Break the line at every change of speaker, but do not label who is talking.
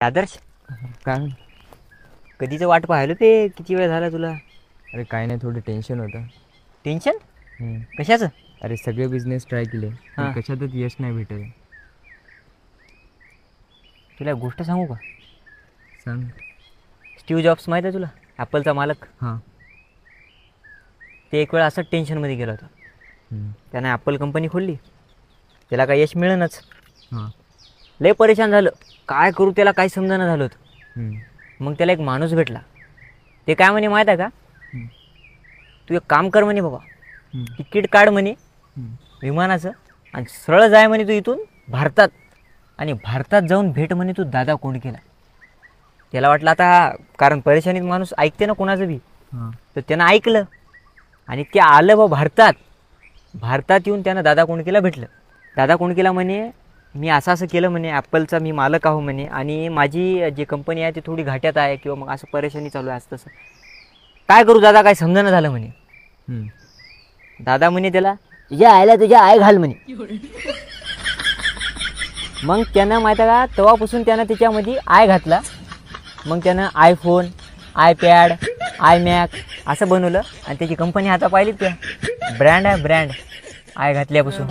आदर्श,
काय?
कधीच वाट पाहिलं ते किती वेळ झाला तुला?
अरे काय नाही, थोडं टेन्शन होतं.
टेन्शन कशाचं?
अरे सगळे बिझनेस ट्राय केले पण
हां.
कशातच यश नाही भेटत.
तुला एक गोष्ट सांगू का?
सांग.
स्टीव्ह जॉब्स माहीत आहे तुला, ॲपलचा मालक?
हां.
ते एक वेळ असंच टेन्शनमध्ये गेला होता.
हम्म.
त्याने ॲपल कंपनी खोलली, त्याला काही यश मिळेनच.
हां.
लय परेशान झालं, काय करू त्याला काही समजेना झालं होतं.
हम्म.
मग त्याला एक माणूस भेटला. ते काय म्हणे माहीत आहे का?
हम्म.
तू एक काम कर म्हणे बाबा,
हम्म.
तिकीट काढ म्हणे
हम्म.
विमानाचं आणि सरळ जाय म्हणे तू इथून भारतात, आणि भारतात जाऊन भेट म्हणे तू दादा कोंडकेला. त्याला वाटलं आता, कारण परेशानीत माणूस ऐकते ना कोणाचं बी,
हां.
तर त्यानं ऐकलं आणि ते आलं बा भारतात. भारतात येऊन त्यानं दादा कोंडकेला भेटलं. दादा कोंडकेला म्हणे, मी असं असं केलं म्हणे, ॲपलचा मी मालक आहो म्हणे, आणि माझी जी कंपनी आहे ती थोडी घाट्यात आहे, किंवा मग असं परेशानी चालू आहे, असं तसं. काय करू दादा, काय समजेना झालं म्हणे.
हम्म.
दादा म्हणे त्याला, तुझ्या आईला तुझ्या आय घाल म्हणे. मग त्यानं माहिती आहे का, तेव्हापासून त्यानं त्याच्यामध्ये आय घातला. मग त्यानं आयफोन, आयपॅड, आयमॅक असं बनवलं, आणि त्याची कंपनी आता पाहिली त्या ब्रँड आहे, ब्रँड आय घातल्यापासून.